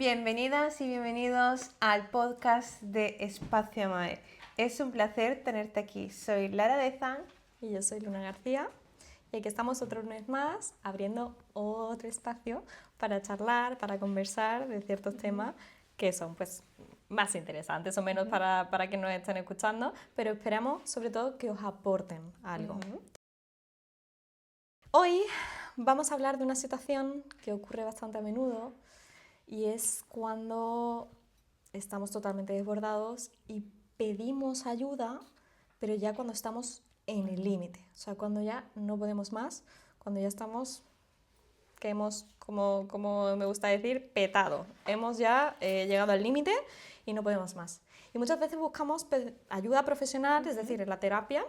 Bienvenidas y bienvenidos al podcast de Espacio Amae. Es un placer tenerte aquí. Soy Lara Dezan. Y yo soy Luna García. Y aquí estamos otro mes más abriendo otro espacio para charlar, para conversar de ciertos temas que son pues más interesantes o menos para que nos estén escuchando, pero esperamos sobre todo que os aporten algo. Hoy vamos a hablar de una situación que ocurre bastante a menudo y es cuando estamos totalmente desbordados y pedimos ayuda, pero ya cuando estamos en el límite, o sea, cuando ya no podemos más, cuando ya estamos, que hemos, como me gusta decir, petado, hemos ya llegado al límite y no podemos más. Y muchas veces buscamos ayuda profesional, es decir, en la terapia,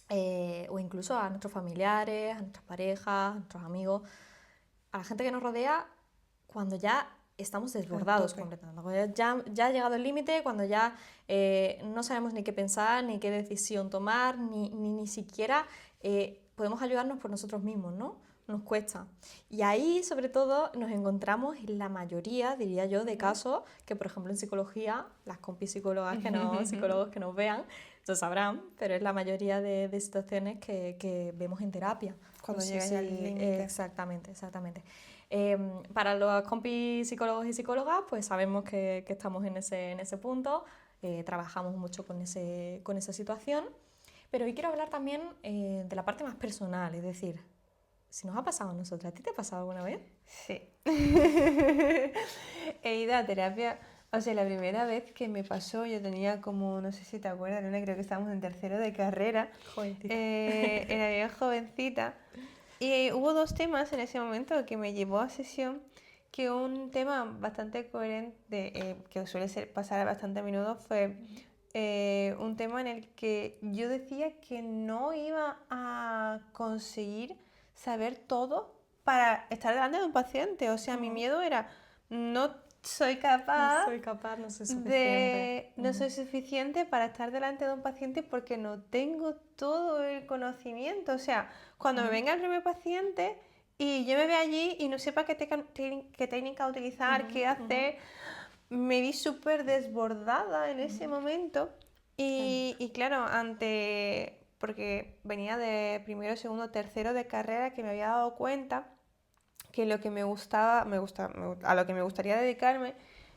o incluso a nuestros familiares, a nuestras parejas, a nuestros amigos, a la gente que nos rodea, cuando ya estamos desbordados completamente. Cuando ya ha llegado el límite, cuando ya no sabemos ni qué pensar, ni qué decisión tomar, ni siquiera podemos ayudarnos por nosotros mismos, ¿no? Nos cuesta. Y ahí, sobre todo, nos encontramos en la mayoría, diría yo, de casos que, por ejemplo, en psicología, las compis psicólogas que no, psicólogos que nos vean, lo sabrán, pero es la mayoría de situaciones que vemos en terapia. Cuando llegas al límite. Exactamente. Para los compis psicólogos y psicólogas, pues sabemos que estamos en ese punto, trabajamos mucho con esa situación, pero hoy quiero hablar también de la parte más personal, es decir, si nos ha pasado a nosotros, ¿a ti te ha pasado alguna vez? Sí. He ido a terapia, o sea, la primera vez que me pasó, yo tenía como, no sé si te acuerdas, Luna, creo que estábamos en tercero de carrera. Jovencita. Era bien jovencita. Y hubo dos temas en ese momento que me llevó a sesión, que un tema bastante coherente, que suele pasar bastante a menudo, fue un tema en el que yo decía que no iba a conseguir saber todo para estar delante de un paciente. O sea, mi miedo era, no soy capaz, No soy capaz, no soy suficiente. no soy suficiente para estar delante de un paciente porque no tengo todo el conocimiento. O sea, cuando me venga el primer paciente y yo me vea allí y no sepa qué técnica utilizar, qué hacer, me vi súper desbordada en ese momento. Y claro, porque venía de primero, segundo, tercero de carrera, que me había dado cuenta que lo que a lo que me gustaría dedicarme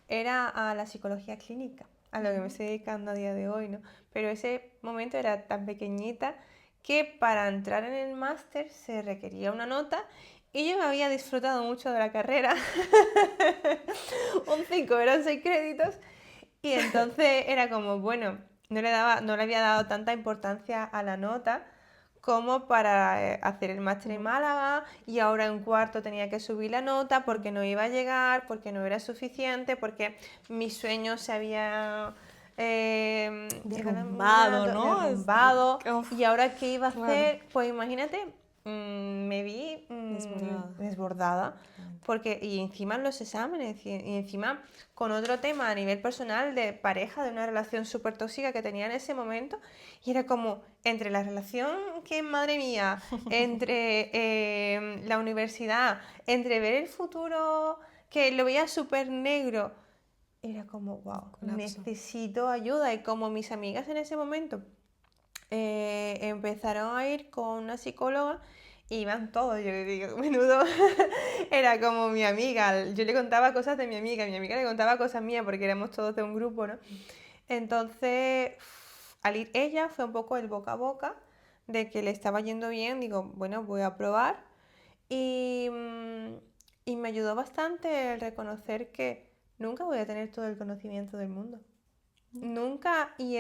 era a la psicología clínica, a lo que me estoy dedicando a día de hoy, ¿no? Pero ese momento era tan pequeñita que para entrar en el máster se requería una nota y yo me había disfrutado mucho de la carrera. Un 5 eran 6 créditos y entonces era como, bueno, no le había dado tanta importancia a la nota como para hacer el máster en Málaga, y ahora en cuarto tenía que subir la nota porque no iba a llegar, porque no era suficiente, porque mi sueño se había Derrumbado, ¿no? derrumbado. Y ahora qué iba a hacer, claro. pues imagínate, me vi desbordada. Porque, y encima en los exámenes, y encima con otro tema a nivel personal de pareja, de una relación súper tóxica que tenía en ese momento, y era como, entre la relación que, madre mía, entre la universidad, entre ver el futuro, que lo veía súper negro, era como, wow, necesito ayuda. Y como mis amigas en ese momento empezaron a ir con una psicóloga, iban todos, yo digo, menudo, era como mi amiga, yo le contaba cosas de mi amiga le contaba cosas mías porque éramos todos de un grupo, ¿no? Entonces, al ir ella fue un poco el boca a boca de que le estaba yendo bien, digo, bueno, voy a probar y, y me ayudó bastante el reconocer que nunca voy a tener todo el conocimiento del mundo. Nunca, y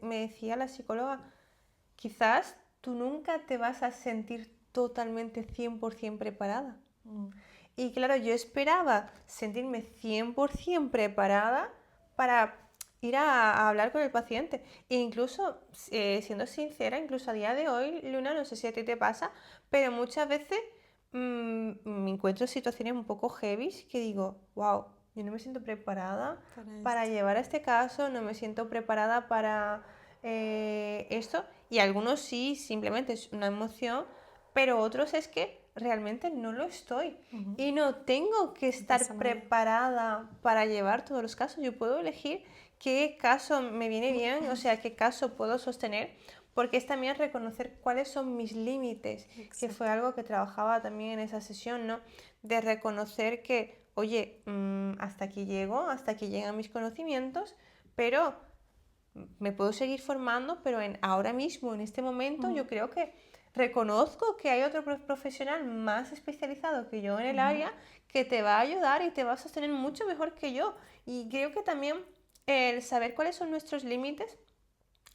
me decía la psicóloga, quizás tú nunca te vas a sentir totalmente 100% preparada. Y claro, yo esperaba sentirme 100% preparada para ir a hablar con el paciente. E incluso, siendo sincera, incluso a día de hoy, Luna, no sé si a ti te pasa, pero muchas veces me encuentro en situaciones un poco heavy que digo, wow, yo no me siento preparada para llevar a este caso, no me siento preparada para esto. Y algunos sí, simplemente es una emoción, pero otros es que realmente no lo estoy. Ujú. Y no tengo que estar pasa nada. preparada para llevar todos los casos. Yo puedo elegir qué caso me viene bien, o sea, qué caso puedo sostener, porque es también reconocer cuáles son mis límites, que Exacto. fue algo que trabajaba también en esa sesión, ¿no? De reconocer que, oye, hasta aquí llego, hasta aquí llegan mis conocimientos, pero me puedo seguir formando, pero ahora mismo, en este momento, yo creo que reconozco que hay otro profesional más especializado que yo en el área que te va a ayudar y te va a sostener mucho mejor que yo. Y creo que también el saber cuáles son nuestros límites,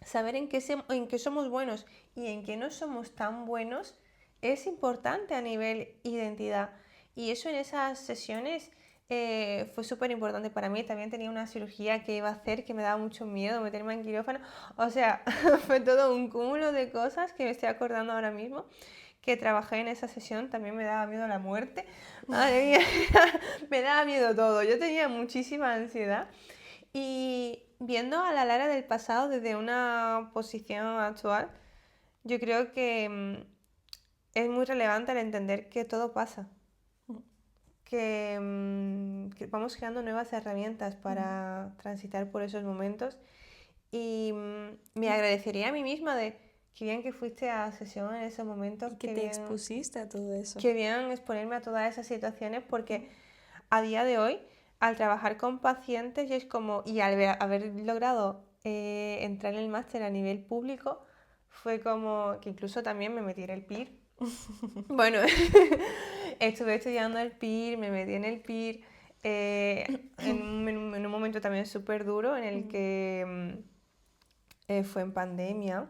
saber en qué somos buenos y en qué no somos tan buenos, es importante a nivel identidad. Y eso en esas sesiones fue súper importante para mí. También tenía una cirugía que iba a hacer que me daba mucho miedo meterme en quirófano. O sea, fue todo un cúmulo de cosas que me estoy acordando ahora mismo. Que trabajé en esa sesión, también me daba miedo la muerte. Madre mía, me daba miedo todo. Yo tenía muchísima ansiedad. Y viendo a la Lara del pasado desde una posición actual, yo creo que es muy relevante el entender que todo pasa, que vamos creando nuevas herramientas para transitar por esos momentos y me agradecería a mí misma de qué bien que fuiste a sesión en esos momentos, Y que te expusiste a todo eso. qué bien exponerme a todas esas situaciones porque a día de hoy, al trabajar con pacientes y es como, y al haber logrado entrar en el máster a nivel público, fue como que incluso también me metí en el PIR. Bueno, estuve estudiando el PIR, me metí en el PIR en un momento también súper duro en el que fue en pandemia.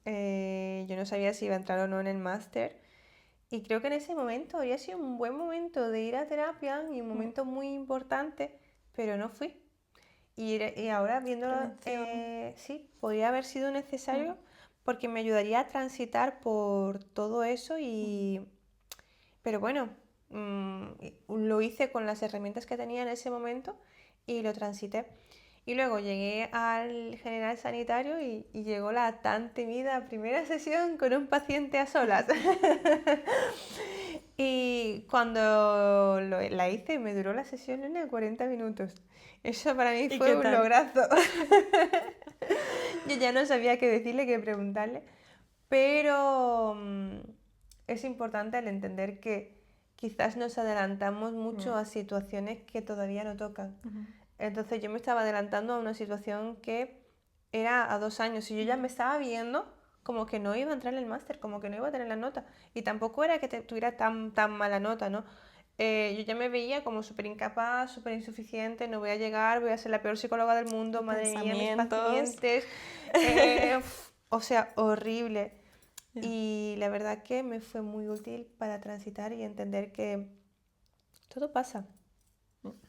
Yo no sabía si iba a entrar o no en el máster. Y creo que en ese momento habría sido un buen momento de ir a terapia y un momento muy importante, pero no fui. Y ahora viéndolo, sí, podría haber sido necesario porque me ayudaría a transitar por todo eso pero bueno, lo hice con las herramientas que tenía en ese momento y lo transité. Y luego llegué al general sanitario y llegó la tan temida primera sesión con un paciente a solas. Y cuando la hice, me duró la sesión en 40 minutos. Eso para mí fue un lograzo. Yo ya no sabía qué decirle, qué preguntarle, pero es importante el entender que quizás nos adelantamos mucho a situaciones que todavía no tocan. Entonces yo me estaba adelantando a una situación que era a 2 años y yo ya me estaba viendo como que no iba a entrar en el máster, como que no iba a tener la nota. Y tampoco era que tuviera tan mala nota, ¿no? Yo ya me veía como súper incapaz, súper insuficiente, no voy a llegar, voy a ser la peor psicóloga del mundo, madre mía, mis pacientes. O sea, horrible. Y la verdad que me fue muy útil para transitar y entender que todo pasa.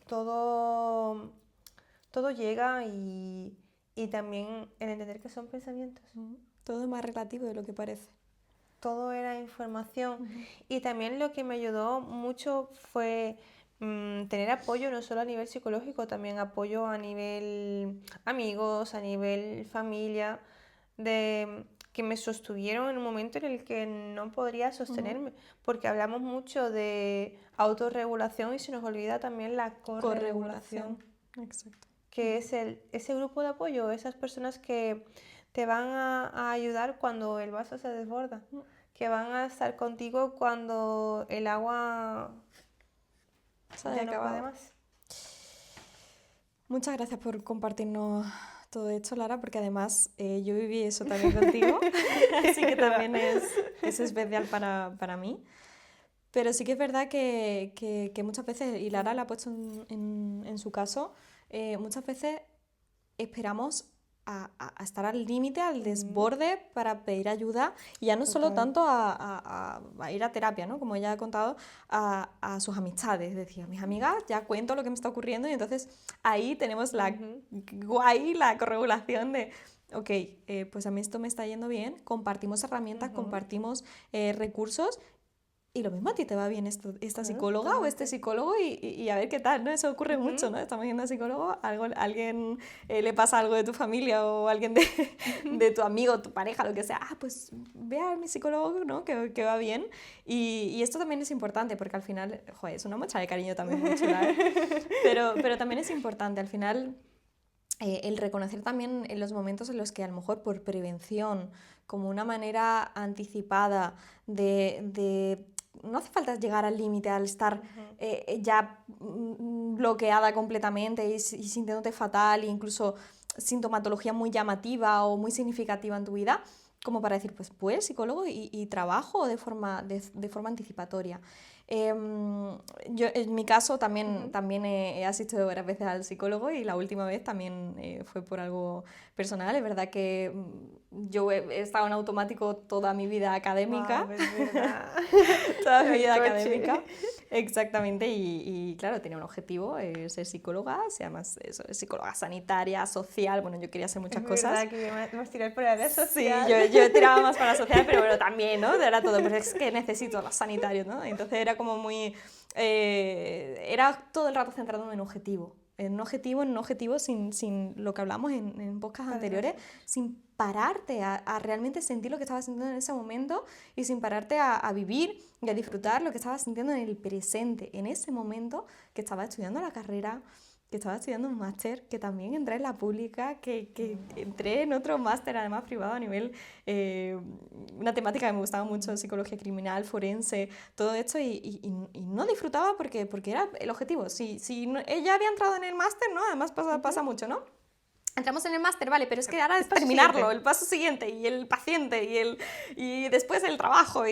Todo llega y también el entender que son pensamientos. Todo es más relativo de lo que parece. Todo era información. Y también lo que me ayudó mucho fue tener apoyo no solo a nivel psicológico, también apoyo a nivel amigos, a nivel familia, que me sostuvieron en un momento en el que no podría sostenerme, porque hablamos mucho de autorregulación y se nos olvida también la corregulación. Exacto. Que es ese grupo de apoyo, esas personas que te van a ayudar cuando el vaso se desborda, que van a estar contigo cuando el agua ya no puede más. Muchas gracias por compartirnos todo esto, Lara, porque además yo viví eso también contigo, así que también es especial para mí. Pero sí que es verdad que muchas veces, y Lara la ha puesto en su caso, muchas veces esperamos a estar al límite, al desborde para pedir ayuda, y ya no solo tanto a ir a terapia, ¿no? Como ella ha contado, a sus amistades. Es decir, a mis amigas ya cuento lo que me está ocurriendo y entonces ahí tenemos la corregulación de ok, pues a mí esto me está yendo bien, compartimos herramientas, compartimos recursos y lo mismo a ti te va bien esta psicóloga o totalmente. este psicólogo y a ver qué tal, ¿no? Eso ocurre Ujú, mucho, ¿no? Estamos yendo al psicólogo, alguien le pasa algo de tu familia o alguien de tu amigo, tu pareja, lo que sea, pues ve a mi psicólogo, ¿no? Que va bien. Y esto también es importante porque al final, joder, es una muestra de cariño también muy chula, ¿eh? Pero también es importante, al final, el reconocer también en los momentos en los que a lo mejor por prevención, como una manera anticipada no hace falta llegar al límite al estar ya bloqueada completamente y sintiéndote fatal e incluso sintomatología muy llamativa o muy significativa en tu vida, como para decir, pues voy al psicólogo y trabajo de forma anticipatoria. Yo en mi caso ujú. también he asistido varias veces al psicólogo y la última vez también fue por algo personal. Es verdad que yo he estado en automático toda mi vida académica, Guau, es verdad. toda mi El vida académica, coche. exactamente, y claro, tenía un objetivo, ser psicóloga, se llama eso, psicóloga sanitaria, social, bueno, yo quería hacer Es muchas cosas. verdad que me vas a tirar por la área Sí, social. yo tiraba más para la social, pero bueno, también, ¿no? Era todo, pero es que necesito los sanitarios, ¿no? Entonces era como muy... era todo el rato centrado en un objetivo sin lo que hablamos en podcasts Para anteriores, nosotros. sin pararte a realmente sentir lo que estabas sintiendo en ese momento y sin pararte a vivir y a disfrutar lo que estabas sintiendo en el presente, en ese momento que estabas estudiando la carrera, que estaba estudiando un máster, que también entré en la pública, que entré en otro máster, además privado a nivel, una temática que me gustaba mucho, psicología criminal, forense, todo esto, y no disfrutaba porque era el objetivo. Si ella había entrado en el máster, ¿no? Además pasa mucho, ¿no? Entramos en el máster, vale, pero es que ahora El es paso terminarlo, siguiente. el paso siguiente, y el paciente, y después el trabajo,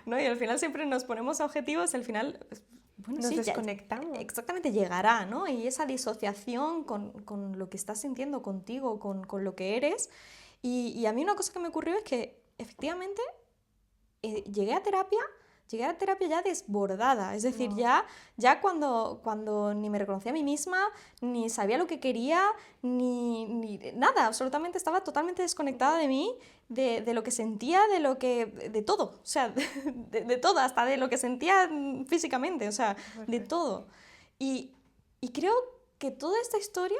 ¿no? Y al final siempre nos ponemos objetivos, al final, pues, bueno, Nos sí, ya, desconectamos. exactamente llegará, ¿no? Y esa disociación con lo que estás sintiendo contigo, con lo que eres. Y a mí una cosa que me ocurrió es que efectivamente llegué a terapia ya desbordada, es decir, Wow. ya cuando ni me reconocía a mí misma, ni sabía lo que quería, ni nada, absolutamente estaba totalmente desconectada de mí, de lo que sentía, de todo, o sea, de todo, hasta de lo que sentía físicamente, o sea, de Fuerte. todo. Y, y creo que toda esta historia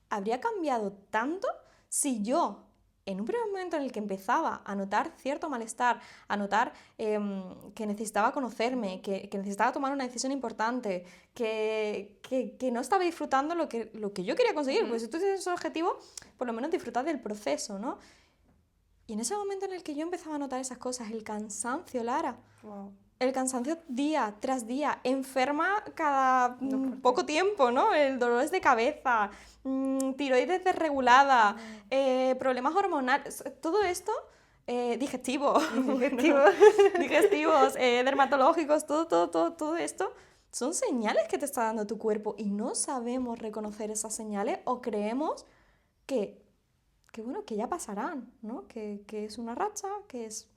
habría cambiado tanto si yo, en un primer momento en el que empezaba a notar cierto malestar, a notar que necesitaba conocerme, que necesitaba tomar una decisión importante, que no estaba disfrutando lo que yo quería conseguir, pues si tú tienes ese objetivo, por lo menos disfrutar del proceso, ¿no? Y en ese momento en el que yo empezaba a notar esas cosas, el cansancio, Lara, Wow. el cansancio día tras día, enferma cada No fuerte. poco tiempo, ¿no? El dolor de cabeza, tiroides desregulada, No. problemas hormonales, todo esto, digestivos, Y digestivo. bueno, digestivos, dermatológicos, todo esto, son señales que te está dando tu cuerpo y no sabemos reconocer esas señales o creemos que, bueno, que ya pasarán, ¿no? Que es una racha, que es...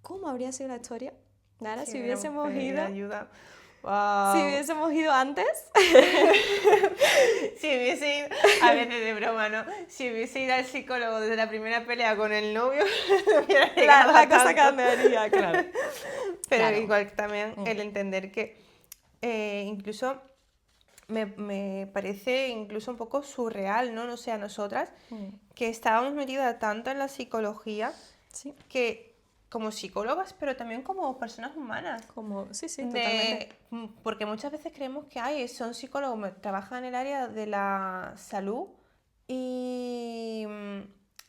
¿Cómo habría sido la historia? Nara, Si si hubiéramos hubiésemos pedido ido, ayuda. si Wow. hubiésemos ido antes, Si hubiese ido, a veces de broma, ¿no? Si hubiese ido al psicólogo desde la primera pelea con el novio, no hubiera llegado la a cosa tanto. cambiaría, claro. Pero Claro. igual también Mm. el entender que incluso me parece incluso un poco surreal, ¿no? No sé, a nosotras, Mm. que estábamos metidas tanto en la psicología Sí, que como psicólogas, pero también como personas humanas. sí, totalmente. Porque muchas veces creemos que son psicólogos, trabajan en el área de la salud y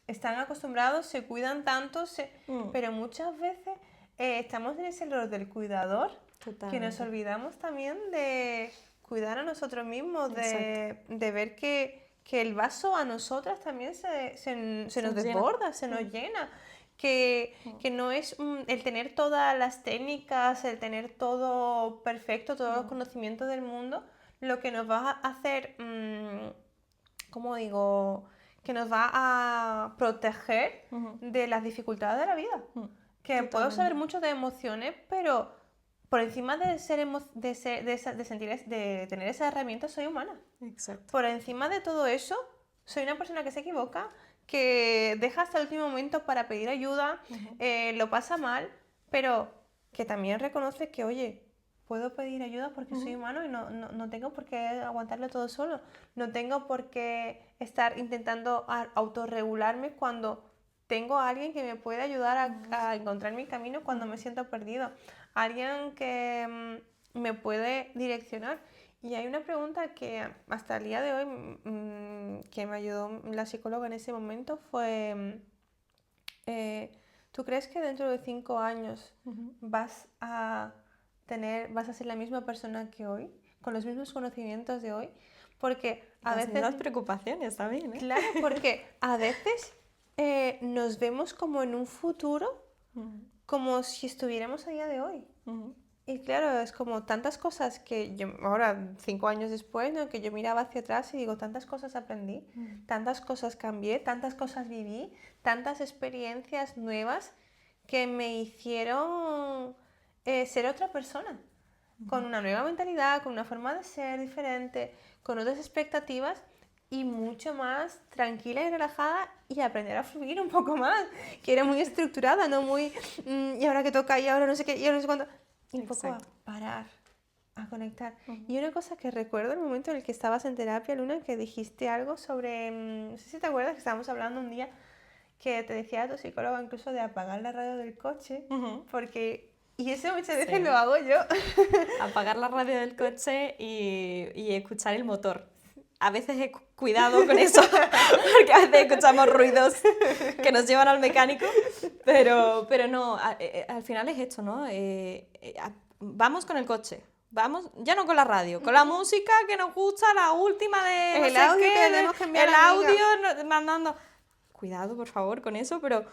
están acostumbrados, se cuidan tanto, Mm. pero muchas veces estamos en ese rol del cuidador que nos Totalmente. olvidamos también de cuidar a nosotros mismos, Exacto. de ver que el vaso a nosotras también se nos nos llena. desborda, se nos llena. Que no es el tener todas las técnicas, el tener todo perfecto, todos los conocimientos del mundo, lo que nos va a hacer, ¿cómo digo? Que nos va a proteger Ujú. de las dificultades de la vida. Mm. Que puedo Totalmente. saber mucho de emociones, pero por encima de de tener esa herramienta, soy humana. Exacto. Por encima de todo eso, soy una persona que se equivoca, que deja hasta el último momento para pedir ayuda, lo pasa mal, pero que también reconoce que, oye, puedo pedir ayuda porque soy humano y no tengo por qué aguantarlo todo solo. No tengo por qué estar intentando autorregularme cuando tengo a alguien que me puede ayudar a encontrar mi camino cuando me siento perdido. Alguien que me puede direccionar. Y hay una pregunta que hasta el día de hoy que me ayudó la psicóloga en ese momento fue, ¿tú crees que dentro de 5 años vas a ser la misma persona que hoy? ¿Con los mismos conocimientos de hoy? Porque a Las veces... mismas preocupaciones también, ¿eh? Claro, porque a veces nos vemos como en un futuro, como si estuviéramos a día de hoy. Y claro, es como tantas cosas que yo, ahora 5 años después, ¿no? Que yo miraba hacia atrás y digo, tantas cosas aprendí, tantas cosas cambié, tantas cosas viví, tantas experiencias nuevas que me hicieron ser otra persona, con una nueva mentalidad, con una forma de ser diferente, con otras expectativas y mucho más tranquila y relajada y aprender a fluir un poco más, que era muy estructurada, no muy, y ahora que toca, y ahora no sé qué, y ahora no sé cuánto. Y un poco a parar, a conectar. Y una cosa que recuerdo el momento en el que estabas en terapia, Luna, que dijiste algo sobre, no sé si te acuerdas que estábamos hablando un día que te decía tu psicóloga incluso de apagar la radio del coche, porque, y eso muchas veces lo hago yo. Apagar la radio del coche y escuchar el motor. A veces he cuidado con eso, porque a veces escuchamos ruidos que nos llevan al mecánico, pero no, al final es esto, ¿no? Vamos con el coche, vamos, ya no con la radio, con la música que nos gusta, la última de no El sé audio qué, que tenemos que enviar el a la audio mandando... Cuidado, por favor, con eso, pero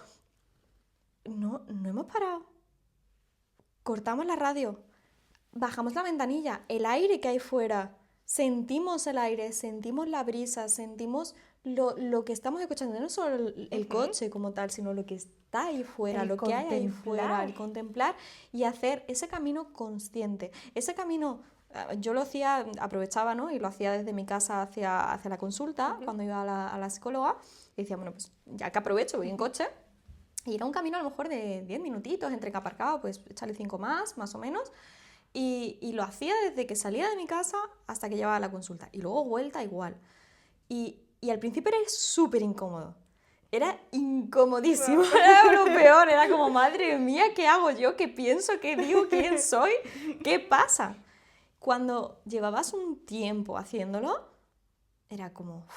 no hemos parado. Cortamos la radio, bajamos la ventanilla, el aire que hay fuera, sentimos el aire, sentimos la brisa, sentimos lo que estamos escuchando, no solo el coche como tal, sino lo que está ahí fuera, El lo que hay ahí fuera, contemplar. el contemplar y hacer ese camino consciente. Ese camino, yo lo hacía, aprovechaba, ¿no? Y lo hacía desde mi casa hacia la consulta, cuando iba a la psicóloga, y decía, bueno, pues ya que aprovecho, voy en coche. Y era un camino a lo mejor de 10 minutitos, entre que aparcaba, pues echarle 5 más o menos. Y lo hacía desde que salía de mi casa hasta que llevaba a la consulta. Y luego vuelta igual. Y al principio era súper incómodo. Era incomodísimo. Era lo peor. Era como, madre mía, ¿qué hago yo? ¿Qué pienso? ¿Qué digo? ¿Quién soy? ¿Qué pasa? Cuando llevabas un tiempo haciéndolo, era como...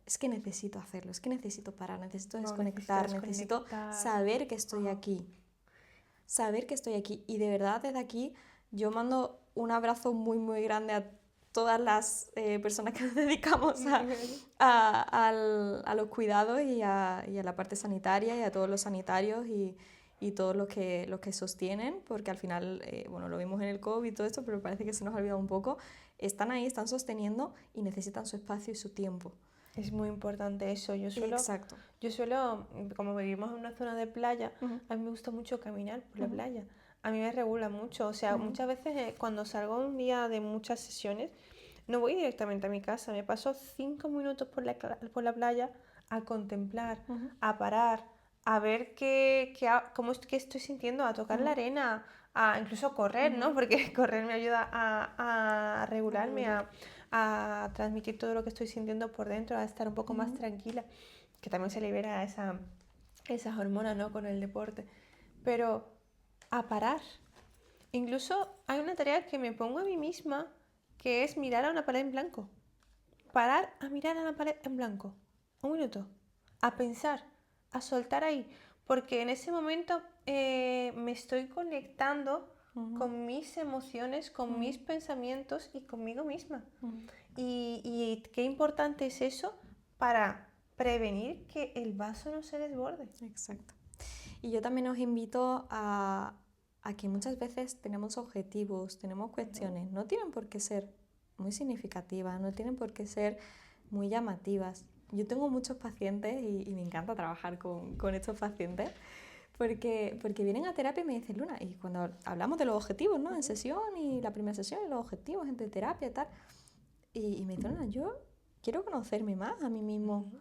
es que necesito hacerlo, es que necesito parar, necesito desconectar, necesito saber que estoy aquí. Saber que estoy aquí. Y de verdad, desde aquí, yo mando un abrazo muy, muy grande a todas las personas que nos dedicamos a los cuidados y a la parte sanitaria y a todos los sanitarios y todos los que sostienen, porque al final, bueno, lo vimos en el COVID y todo esto, pero parece que se nos ha olvidado un poco. Están ahí, están sosteniendo y necesitan su espacio y su tiempo. Es muy importante eso. Exacto. Yo suelo, como vivimos en una zona de playa, a mí me gusta mucho caminar por la playa. A mí me regula mucho. O sea, muchas veces cuando salgo un día de muchas sesiones, no voy directamente a mi casa. Me paso 5 minutos por la playa a contemplar, a parar, a ver qué estoy sintiendo, a tocar la arena, a incluso correr, ¿no? Porque correr me ayuda a regularme, a transmitir todo lo que estoy sintiendo por dentro, a estar un poco más tranquila, que también se libera esa hormona, ¿no? Con el deporte. Pero a parar. Incluso hay una tarea que me pongo a mí misma, que es mirar a una pared en blanco. Parar a mirar a la pared en blanco. Un minuto. A pensar, a soltar ahí. Porque en ese momento me estoy conectando con mis emociones, con mis pensamientos y conmigo misma. Y qué importante es eso para prevenir que el vaso no se desborde. Exacto. Y yo también os invito a que muchas veces tenemos objetivos, tenemos cuestiones, no tienen por qué ser muy significativas, no tienen por qué ser muy llamativas. Yo tengo muchos pacientes y me encanta trabajar con estos pacientes porque vienen a terapia y me dicen, Luna, y cuando hablamos de los objetivos, ¿no? En sesión y la primera sesión y los objetivos entre terapia y tal, y me dicen, Luna, yo quiero conocerme más a mí mismo,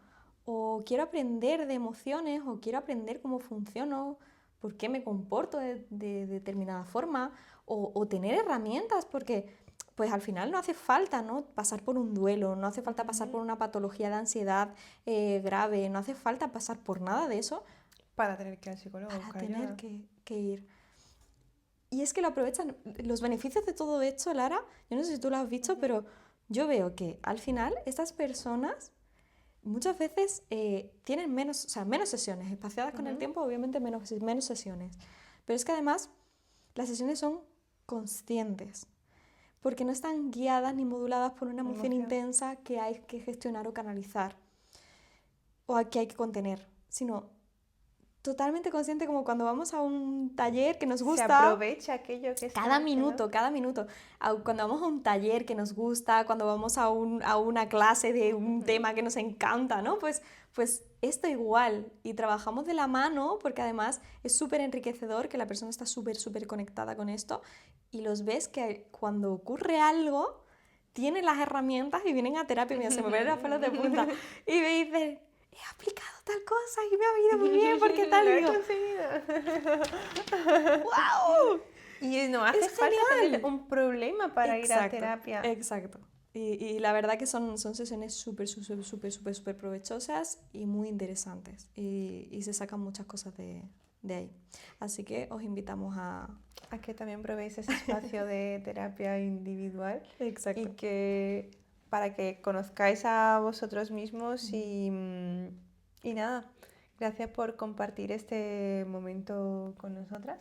o quiero aprender de emociones, o quiero aprender cómo funciono, por qué me comporto de determinada forma o tener herramientas, porque pues al final no hace falta, ¿no?, pasar por un duelo, no hace falta pasar por una patología de ansiedad grave, no hace falta pasar por nada de eso Para tener que ir al psicólogo, para buscar tener ayuda. que ir. Y es que lo aprovechan. Los beneficios de todo esto, Lara, yo no sé si tú lo has visto, pero yo veo que al final estas personas muchas veces tienen menos, o sea, menos sesiones, espaciadas con el tiempo, obviamente menos sesiones. Pero es que además las sesiones son conscientes, porque no están guiadas ni moduladas por una emoción intensa que hay que gestionar o canalizar, o que hay que contener, sino totalmente consciente, como cuando vamos a un taller que nos gusta. Se aprovecha aquello que está Cada hecho, minuto, ¿no? cada minuto. Cuando vamos a un taller que nos gusta, cuando vamos a una clase de un tema que nos encanta, ¿no? Pues esto igual. Y trabajamos de la mano porque además es súper enriquecedor, que la persona está súper conectada con esto. Y los ves que cuando ocurre algo, tienen las herramientas y vienen a terapia. Mira, se me ponen los pelos de punta. Y me dicen, he aplicado tal cosa y me ha ido muy bien porque tal. Lo Y he digo, conseguido. ¡wow! Y no hace ¡Es falta genial! tener un problema para ir a terapia. Exacto. Y la verdad que son sesiones súper provechosas y muy interesantes. Y se sacan muchas cosas de ahí. Así que os invitamos a... A que también probéis ese espacio de terapia individual. Exacto. Y que para que conozcáis a vosotros mismos y nada, gracias por compartir este momento con nosotras.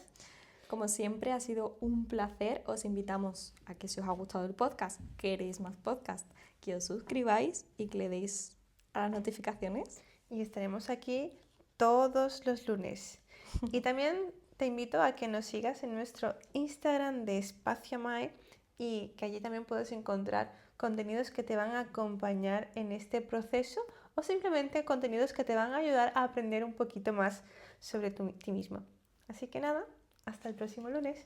Como siempre, ha sido un placer. Os invitamos a que si os ha gustado el podcast, queréis más podcast, que os suscribáis y que le deis a las notificaciones. Y estaremos aquí todos los lunes. Y también te invito a que nos sigas en nuestro Instagram de Espacio Mai y que allí también puedes encontrar contenidos que te van a acompañar en este proceso o simplemente contenidos que te van a ayudar a aprender un poquito más sobre ti mismo. Así que nada, hasta el próximo lunes.